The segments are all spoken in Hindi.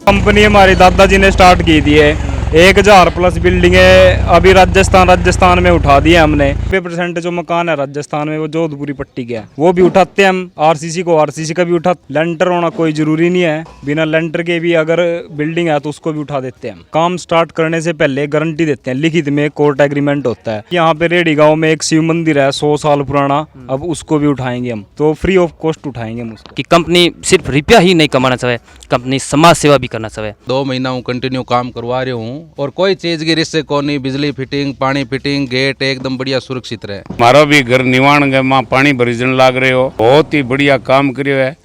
कंपनी हमारे दादाजी ने स्टार्ट की थी है, 1000 प्लस बिल्डिंग है। अभी राजस्थान में उठा दिया हमने। 90% जो मकान है राजस्थान में वो जोधपुरी पट्टी के हैं, वो भी उठाते हैं हम। आरसीसी को आरसीसी का भी उठा। लेंटर होना कोई जरूरी नहीं है, बिना लेंटर के भी अगर बिल्डिंग है तो उसको भी उठा देते हैं। काम स्टार्ट करने से पहले गारंटी देते हैं, लिखित में कोर्ट एग्रीमेंट होता है। यहाँ पे रेडी गाँव में एक शिव मंदिर है 100 साल पुराना, अब उसको भी उठाएंगे हम, तो फ्री ऑफ कॉस्ट उठाएंगे हम उसको। कि कंपनी सिर्फ रुपया ही नहीं कमाना चाहे, कंपनी समाज सेवा भी करना चाहे। 2 महीना हूँ कंटिन्यू काम करवा रही हूँ और कोई चीज की रिस्क को नहीं। बिजली फिटिंग, पानी फिटिंग, गेट एकदम बढ़िया सुरक्षित रहे। हमारा भी घर निवाण गए माँ पानी भरीजन लाग रहे हो, बहुत ही बढ़िया काम करियो है।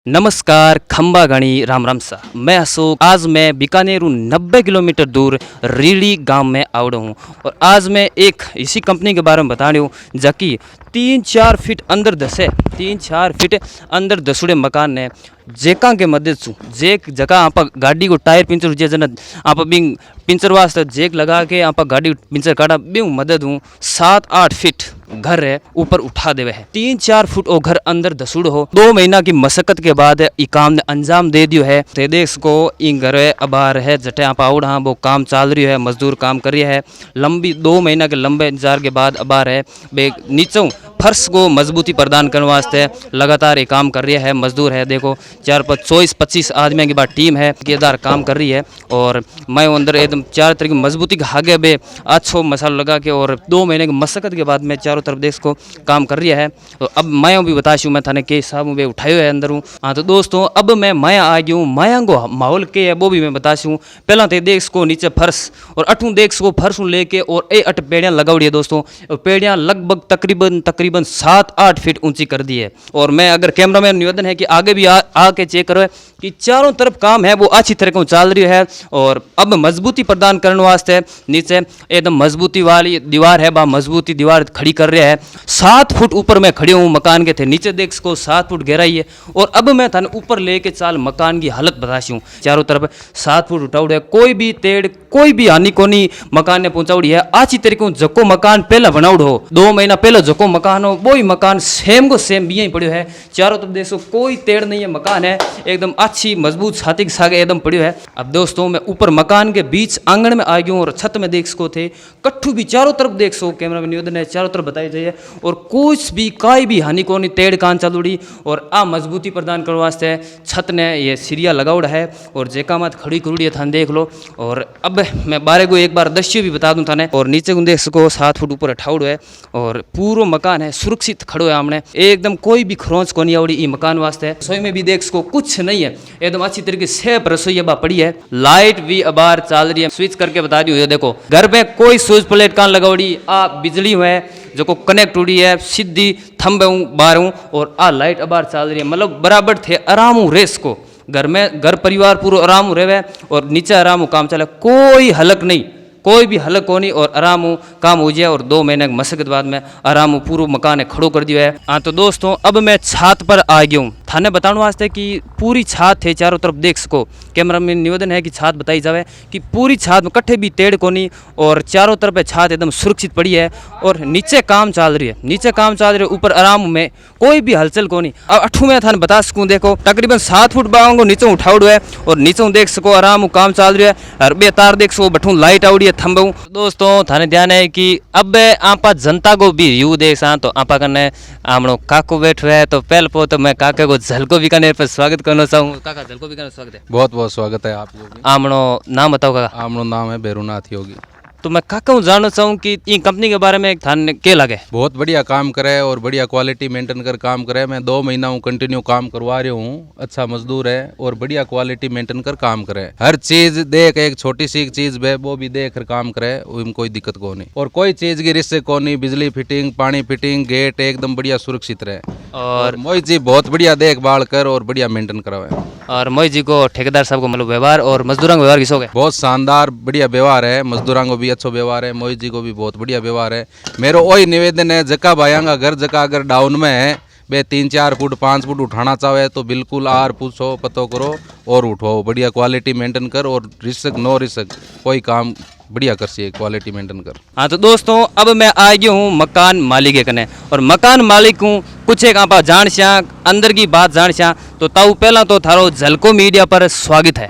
नमस्कार, खंबा गणी राम राम सा। मैं अशोक। आज मैं बीकानेर 90 किलोमीटर दूर रीड़ी गांव में आवड़ा हूँ और आज मैं एक इसी कंपनी के बारे में बता रही हूँ जबकि 3-4 फीट अंदर धसे 3-4 फीट अंदर धसुड़े मकान ने जेका के मदद से जेक जगह आप गाड़ी को टायर पिंचर हुए जन आप बिंग पिंचर वास्ते जेक लगा के आप गाड़ी पिंचर काटा बिंग मदद हूँ 7-8 फीट घर है ऊपर उठा देवे है। 3-4 फुट वो घर अंदर धसुड़ हो। 2 महीना की मशक्कत के बाद ई काम ने अंजाम दे दियो है। ते देख को इन घर अबार है जटे आप आउड हाँ वो काम चाल रही है, मजदूर काम कर रही है। लंबी 2 महीना के लंबे इंतजार के बाद अबार है बे नीचों फर्श को मजबूती प्रदान करने वास्ते लगातार ये काम कर रही है। मजदूर है देखो 24-25 आदमियों की बात टीम है केदार काम कर रही है और मैं अंदर एकदम 4 तरह की मजबूती के आगे बे अच्छो मसाला लगा के और 2 महीने की मशक्कत के बाद मैं चारों तरफ देश को काम कर रही है। तो अब मैं भी बताशू मैं थाने के हिसाब में उठाए हुए अंदर हूँ। हाँ तो दोस्तों अब मैं माया आ गई हूँ। माया को माहौल के है वो भी मैं बताशू। पहला तो देख को नीचे फर्श और अठू देख को फर्श लेके और ए अट पेड़ियाँ लगाउड़ी है दोस्तों। और पेड़ियाँ लगभग तकरीबन 7-8 फीट ऊंची कर दी है। और मैं अगर कैमरा मैन निवेदन है कि आगे भी आके चेक करो कि चारों तरफ काम है वो अच्छी तरह को चल रही है। और अब मजबूती प्रदान करने वास्ते नीचे एकदम मजबूती वाली दीवार है, मजबूती दीवार खड़ी कर रहा है। 7 फुट ऊपर मैं खड़े हूँ मकान के थे, नीचे देख को 7 फुट गहराई है। और अब मैं थाने ऊपर लेके चाल मकान की हालत बताशी हूँ। चारों तरफ 7 फुट उठाउड़ है, कोई भी तेड़ कोई भी हानि को नहीं मकान ने पहुंचाउड़ी है। अच्छी तरीके जको मकान पहला बनाउड़ हो 2 महीना पहले जको मकान हो वही मकान सेम को सेम भी यहीं पड़ियो है। चारों तरफ देखो कोई तेड़ नहीं है, मकान है एकदम अच्छी मजबूत छाती के सागे एकदम पड़ियो है। अब दोस्तों मैं ऊपर मकान के बीच आंगन में आ गया हूँ और छत में देख सको थे कट्ठू भी चारों तरफ देख सो। कैमरा में निवेदन है चारों तरफ बताई जाइए और कुछ भी कोई भी हानि को नहीं तेड़ कान चलुड़ी। और आ मजबूती प्रदान करने वास्ते छत ने ये सीरिया लगाउड़ा है और जेका मत खड़ी करूड़ी है थाने देख लो। और अब मैं बारे को एक बार दृश्य भी बता दूं थाने। और नीचे को देख सको 7 फुट ऊपर अठाउड़ है और पूरा मकान है सुरक्षित खड़ो है। हमने एकदम कोई भी खरोंच को नहीं आवड़ी ई मकान वास्ते। रसोई में भी देख सको कुछ नहीं है, एकदम अच्छी तरीके से रसोई अब पड़ी है। लाइट भी अबार चल रही है, स्विच करके बता रही हूँ। देखो घर में कोई स्विच प्लेट कान लगाउड़ी, आ बिजली है जो को कनेक्ट हुई है सीधी थम्बे हूँ बाहर हूँ और आ लाइट अबार चल रही है। मतलब बराबर थे आराम हूँ रेस को घर में घर परिवार पूरा आराम रहे और नीचे आराम काम चले, कोई हलक नहीं, कोई भी हलक हो नहीं और आराम हो काम हो जाए। और 2 महीने की मशक्कत बाद में आराम हो पूरा मकान है खड़ो कर दिया है। हाँ तो दोस्तों अब मैं छत पर आ गया हूँ थाने बताने वास्ते कि पूरी छत है चारों तरफ देख सको। कैमरा में निवेदन है कि छत बताई जाए कि पूरी छत में कट्ठे भी तेड़ को नहीं और चारों तरफ छत एकदम सुरक्षित पड़ी है। और नीचे काम चल रही है, नीचे काम चल रही है, ऊपर आराम में कोई भी हलचल को नहीं। अब अठू में थाने बता सकूँ देखो तकरीबन 7 फुट बांगो नीचे उठाउड़ है और नीचे देख सको आराम काम चल रही है। और बे तार देख सको बठू लाइट आउड़ी है थम्बे। दोस्तों थाने ध्यान है कि अब आपा जनता को भी यू देख सा तो आपा कने आमणो काको बैठो है। तो पहले तो मैं काके को झलको बीकानेर पर स्वागत करना चाहूँ। काका झलको बीकानेर स्वागत है। बहुत बहुत स्वागत है आपको भी। आमणो नाम बताओ काका। आमनो नाम है भैरूनाथ योगी। तो मैं काका जानना चाहूँ कि ये कंपनी के बारे में थाने के लगे। बहुत बढ़िया काम करे और बढ़िया क्वालिटी मेंटेन कर काम करे। मैं 2 महीना हूँ कंटिन्यू काम करवा रही हूँ। अच्छा मजदूर है और बढ़िया क्वालिटी मेंटेन कर काम करे। हर चीज देख, एक छोटी सी चीज है वो भी देख कर काम करे, उनमें कोई दिक्कत को नहीं। और कोई चीज की रिस्क को नहीं। बिजली फिटिंग, पानी फिटिंग, गेट एकदम बढ़िया सुरक्षित रहे। और मोहित जी बहुत बढ़िया देखभाल कर और बढ़िया मेंटेन करवाए। और मोहित जी को ठेकेदार साहब को मतलब व्यवहार और मजदूरों का व्यवहार किसो गए बहुत शानदार बढ़िया व्यवहार है। मजदूरों को भी अच्छा व्यवहार है, मोहित जी को भी बहुत बढ़िया व्यवहार है। मेरा वही निवेदन है जका भाइयों घर जका अगर डाउन में है बे 3-4 फुट 5 फुट उठाना चाहे तो बिल्कुल आर पूछो पतो करो और उठो। बढ़िया क्वालिटी मेंटेन कर और रिस्क नो रिस्क कोई काम बढ़िया कर सी क्वालिटी मेंटेन कर। हाँ तो दोस्तों अब मैं आ गया हूँ मकान मालिक के कने और मकान मालिक हूँ कुछ एक आप जान श्या अंदर की बात जान श्या तो ताऊ पहला तो थारो झलको मीडिया पर स्वागत है।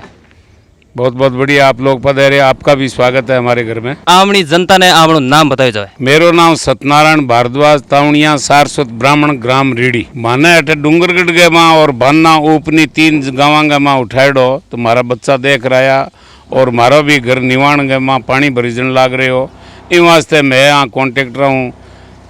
बहुत बहुत बढ़िया आप लोग पधारे, आपका भी स्वागत है हमारे घर में। आमनी जनता ने आपनो नाम बतायो जाए। मेरो नाम सत्यनारायण भारद्वाज, तावणिया सारस्वत ब्राह्मण ग्राम रीडी। माने अटे डूंगरगढ़ के माँ और भान्ना ऊपनी 3 गाँव के माँ उठाड़ो तो मारा बच्चा देख रहा और मारा भी घर निवाण के माँ पानी भरीजन लाग रहे हो। इन वास्ते मैं यहाँ कॉन्टेक्टर हूँ,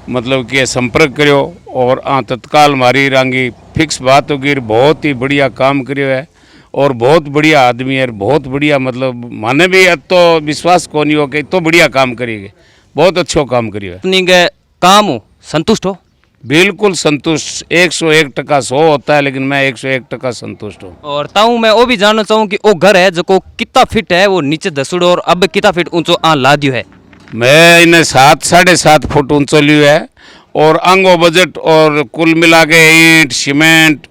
मतलब कि संपर्क करो और तत्काल मारी रांगी फिक्स बात होगी। बहुत ही बढ़िया काम करियो है और बहुत बढ़िया आदमी है, बहुत बढ़िया, मतलब माने भी तो विश्वास को नहीं हो कि तो बढ़िया काम करिए, बहुत अच्छो काम करियो है। अपनी के काम हो संतुष्ट हो? बिल्कुल संतुष्ट, 101% 100 होता है लेकिन मैं 101% संतुष्ट हूँ। और ताऊ मैं वो भी जानना चाहूँ कि वो घर है जो को कितना फिट है, वो नीचे दसुड़ो और अब कितना फिट ऊंचो ला दियो है? मैं इन्हें 7-7.5 फुट ऊंचो लियो है और अंगो बजट और कुल मिला के ईंट सीमेंट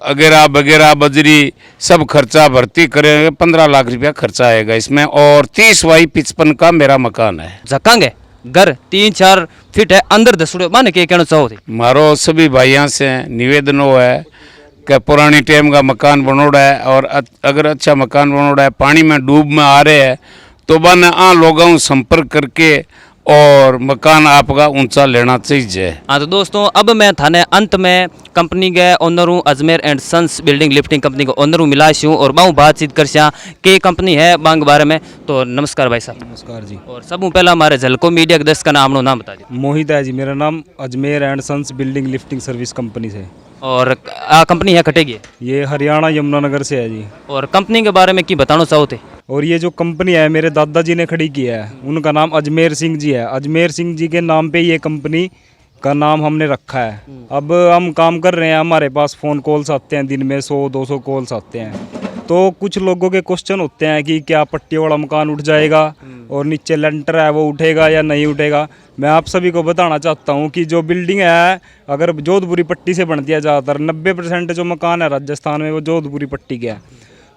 वगैरह वगैरह बजरी सब खर्चा भर्ती करेंगे 15 लाख रुपया खर्चा आएगा इसमें। और 30 बाई 55 का मेरा मकान है। जकांगे घर 3-4 फीट है अंदर दसुड़ो माने के कहना चाहो थे? मारो सभी भाइयों से निवेदन हो है कि पुरानी टाइम का मकान बनोड़ा है और अगर अच्छा मकान बनोड़ा है पानी में डूब में आ रहे हैं तो बन लोगों संपर्क करके और मकान आपका ऊंचा लेना चाहिए। हाँ तो दोस्तों अब मैं थाने अंत में कंपनी के ओनर हूँ, Ajmer and sons building lifting company का ओनर हूँ मिलाश हूँ और मैं बातचीत कर श्या के कंपनी है बांग बारे में। तो नमस्कार भाई साहब। नमस्कार जी। और सब पहला हमारे झलको मीडिया के दर्शक का नाम नाम बता दीजिए। मोहित है जी मेरा नाम, Ajmer and sons building lifting service company से। और कंपनी है कटेगी? ये हरियाणा यमुनानगर से है जी। और कंपनी के बारे में की बताना चाहो थे? और ये जो कंपनी है मेरे दादाजी ने खड़ी की है, उनका नाम अजमेर सिंह जी है। अजमेर सिंह जी के नाम पे ये कंपनी का नाम हमने रखा है। अब हम काम कर रहे हैं, हमारे पास फ़ोन कॉल्स आते हैं, दिन में 100-200 कॉल्स आते हैं। तो कुछ लोगों के क्वेश्चन होते हैं कि क्या पट्टी वाला मकान उठ जाएगा और नीचे लेंटर है वो उठेगा या नहीं उठेगा। मैं आप सभी को बताना चाहता हूं कि जो बिल्डिंग है अगर जोधपुरी पट्टी से बनती है, ज़्यादातर 90% जो मकान है राजस्थान में वो जोधपुरी पट्टी के है।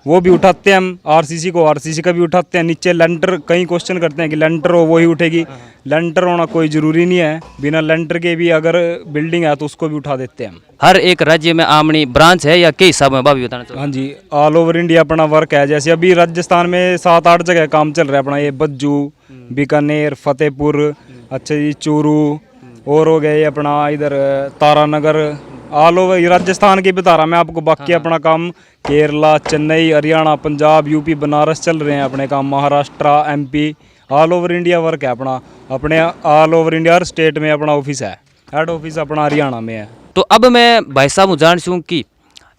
वो भी उठाते हैं हम आरसीसी को, आरसीसी का भी उठाते हैं। नीचे लेंटर कई क्वेश्चन करते हैं कि लेंटर हो वही उठेगी। लेंटर होना कोई ज़रूरी नहीं है, बिना लेंटर के भी अगर बिल्डिंग है तो उसको भी उठा देते हैं हम। हर एक राज्य में आमनी ब्रांच है या कई हिसाब में भाभी बताना चाहिए? हाँ जी, ऑल ओवर इंडिया अपना वर्क है। जैसे अभी राजस्थान में 7-8 जगह काम चल रहा है अपना, ये बज्जू, बीकानेर, फतेहपुर, अच्छा जी चूरू, और हो गए अपना इधर तारानगर, ऑल ओवर राजस्थान के बता रहा मैं आपको। बाकी अपना काम केरला, चेन्नई, हरियाणा, पंजाब, यूपी, बनारस चल रहे हैं अपने काम, Maharashtra, MP, all over India work है अपना। अपने ऑल ओवर इंडिया हर स्टेट में अपना ऑफिस है। हेड ऑफिस अपना हरियाणा में है। तो अब मैं भाई साहब जान छूँ कि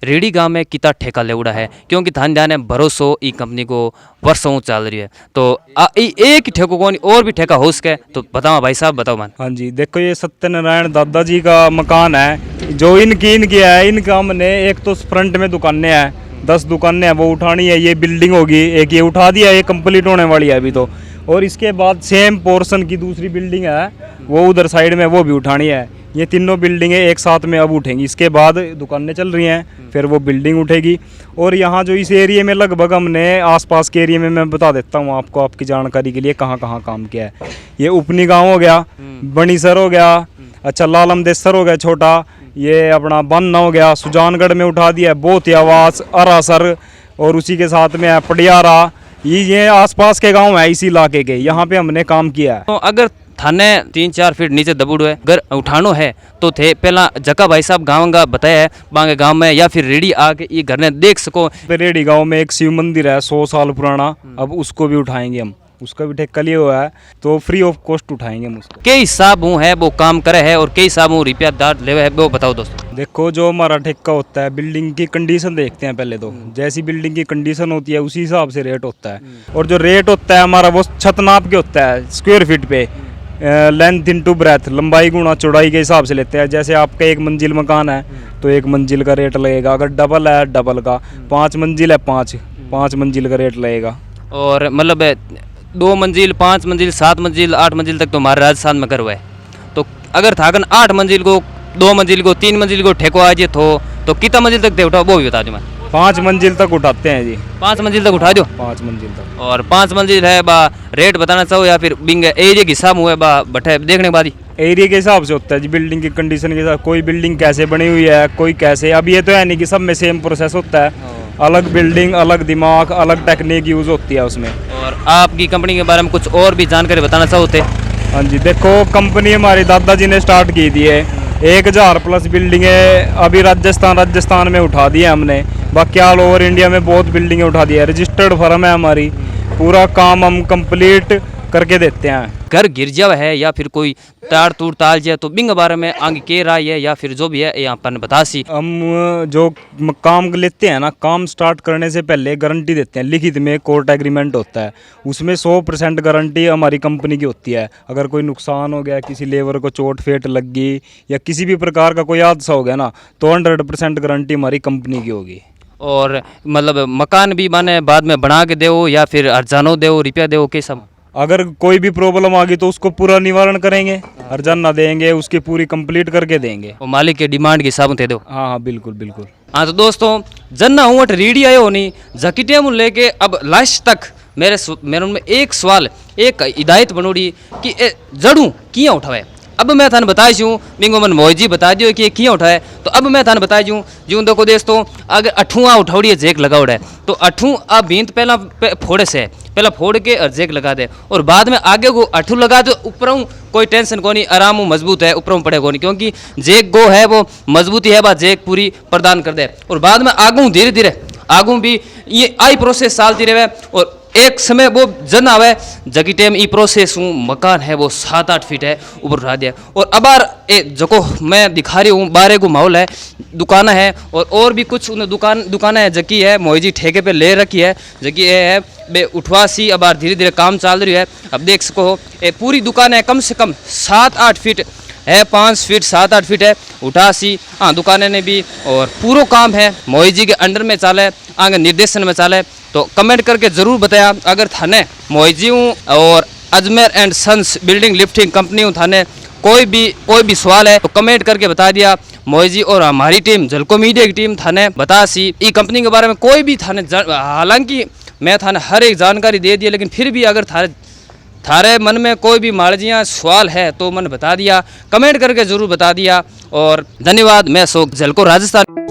रेडी गांव में कितना ठेका लेवड़ा है, क्योंकि थान ध्यान है भरोसो ई कंपनी को वर्षों चल रही है। तो एक ही ठेको कौन और भी ठेका हो सके तो बताओ भाई साहब, बताओ मान। हाँ जी, देखो ये सत्यनारायण दादाजी का मकान है जो इनकी है। इनका हमने एक तो फ्रंट में दुकानें हैं, 10 दुकानें हैं, वो उठानी है। ये बिल्डिंग होगी, एक ये उठा दिया, ये कंप्लीट होने वाली है अभी तो। और इसके बाद सेम पोर्शन की दूसरी बिल्डिंग है वो उधर साइड में, वो भी उठानी है। ये तीनों बिल्डिंगें एक साथ में अब उठेंगी। इसके बाद दुकानें चल रही हैं, फिर वो बिल्डिंग उठेगी। और यहाँ जो इस एरिया में लगभग हमने आसपास के एरिया में मैं बता देता हूँ आपको, आपकी जानकारी के लिए कहाँ कहाँ काम किया है। ये उपनी गाँव हो गया, बनीसर हो गया, अच्छा लालमदेसर हो गया छोटा, ये अपना बन्ना हो गया, सुजानगढ़ में उठा दिया है, बोतियावास, अरासर, और उसी के साथ में है पटियारा। ये आसपास के गाँव है इसी इलाके के, यहाँ पे हमने काम किया है। तो अगर थाने 3-4 फीट नीचे दबुड़ है अगर उठानो है तो थे पहला जका भाई साहब गाँव का बताया है बांगे गांव में, या फिर रेडी आके ये घर ने देख सको। रेडी गांव में एक शिव मंदिर है 100 साल पुराना, अब उसको भी उठाएंगे हम। उसका भी ठेका लिया हुआ है तो फ्री ऑफ कॉस्ट उठाएंगे हम उसको। कई हिसाब है वो काम करे है और कई हिसाब रुपया दार ले है वो बताओ दोस्तों। देखो जो हमारा ठेका होता है बिल्डिंग की कंडीशन देखते हैं पहले तो। जैसी बिल्डिंग की कंडीशन होती है उसी हिसाब से रेट होता है। और जो रेट होता है हमारा वो छत नाप के होता है, स्क्वायर फीट पे, लेंथ इनटू ब्रेथ, लंबाई गुणा चौड़ाई के हिसाब से लेते हैं। जैसे आपका 1 मंजिल मकान है तो 1 मंजिल का रेट लगेगा, अगर डबल है डबल का, 5 मंजिल है 5 मंजिल का रेट लगेगा। और मतलब 2 मंजिल, 5 मंजिल, 7 मंजिल, 8 मंजिल तक तो हमारे राजस्थान में कर हुआ है। तो अगर थाकन 8 मंजिल को, 2 मंजिल को, 3 मंजिल को ठेको आ जाए तो कितना मंजिल तक दे उठाओ वो भी बता दो मैं। 5 मंजिल तक उठाते हैं जी। 5 मंजिल तक उठा दो। 5 मंजिल तक। और 5 मंजिल है बा, रेट बताना चाहो या फिर बिंग एरिया के हिसाब हुआ बा बटे देखने के बाद ही? एरिया के हिसाब से होता है जी, बिल्डिंग की कंडीशन के हिसाब। कोई बिल्डिंग कैसे बनी हुई है, कोई कैसे। अब ये तो है नहीं कि सब में सेम प्रोसेस होता है। अलग बिल्डिंग, अलग दिमाग, अलग टेक्निक यूज़ होती है उसमें। और आपकी कंपनी के बारे में कुछ और भी जानकारी बताना चाहोते? हाँ जी, देखो कंपनी हमारे दादाजी ने स्टार्ट की थी है। 1000 प्लस बिल्डिंग है। अभी राजस्थान में उठा दी है हमने। बाकी ऑल ओवर इंडिया में बहुत बिल्डिंगें उठा दी है। रजिस्टर्ड फर्म है हमारी। पूरा काम हम कंप्लीट करके देते हैं। घर गिर जावा है या फिर कोई तार तूर ताल जाए तो बिंग बारे में आगे के राय है या फिर जो भी है यहाँ पर बता सी। हम जो काम लेते हैं ना, काम स्टार्ट करने से पहले गारंटी देते हैं। लिखित में कोर्ट एग्रीमेंट होता है, उसमें 100% गारंटी हमारी कंपनी की होती है। अगर कोई नुकसान हो गया, किसी लेबर को चोट फेट लग गई या किसी भी प्रकार का कोई हादसा हो गया ना, तो 100% गारंटी हमारी कंपनी की होगी। और मतलब मकान भी माने बाद में बना के दो या फिर अर्जानो दो, रिपेयर दो, कैसा? अगर कोई भी प्रॉब्लम आ गई तो उसको पूरा निवारण करेंगे, हर्जाना देंगे, उसकी पूरी कंप्लीट करके देंगे। वो मालिक के डिमांड के हिसाब से दो। हाँ हाँ, बिल्कुल बिल्कुल। हाँ तो दोस्तों, जन्ना हुट रीडी आयो होनी जकीटे मुन लेके अब लास्ट तक मेरे में एक सवाल, एक हिदायत बनोड़ी कि ए जड़ू किया उठावे। अब मैं थाने बताई छूँ, बिंगो मन मोहजी बता दियो कि ये किया उठाए। तो अब मैं थाने बताई छूँ जो देखो दोस्तों, अगर अठुआ उठाउड़ी जेक लगाउड़ा है तो अठू अब बींत पहला फोड़े से पहला फोड़ के और जेक लगा दे, और बाद में आगे को अठू लगा दो। ऊपर कोई टेंशन को नहीं, आराम मजबूत है, ऊपर पड़े को नहीं, क्योंकि जेक गो है वो मजबूती है, बात जेक पूरी प्रदान कर दे। और बाद में आगू धीरे धीरे आगू भी ये आई प्रोसेस चलती रहे। और एक समय वो जन आवे जगी टाइम ई प्रोसेस हूँ मकान है वो 7-8 फीट है ऊपर उठा दिया। और अबार ए जको मैं दिखा रही हूँ, बारे को माहौल है, दुकान है और भी कुछ दुकान है जकी है मोहजी ठेके पे ले रखी है, जकी है बे उठवासी। अबार धीरे धीरे काम चल रही है। अब देख सको हो ए पूरी दुकान है कम से कम 7-8 फीट है, 5 फीट 7-8 फीट है उठासी। हाँ दुकानें ने भी, और पूरा काम है मोहजी के अंडर में चाले, आगे निर्देशन में चाले। तो कमेंट करके ज़रूर बताया अगर थाने मोहजी और Ajmer and sons building lifting company Thane कोई भी सवाल है तो कमेंट करके बता दिया। मोहजी और हमारी टीम झलको मीडिया की टीम थाने बता सी ई कंपनी के बारे में कोई भी थाने, हालांकि मैं थाने हर एक जानकारी दे दी, लेकिन फिर भी अगर थारे मन में कोई भी मार्जियाँ सवाल है तो मैंने बता दिया, कमेंट करके ज़रूर बता दिया। और धन्यवाद। मैं अशोक, झलको राजस्थान।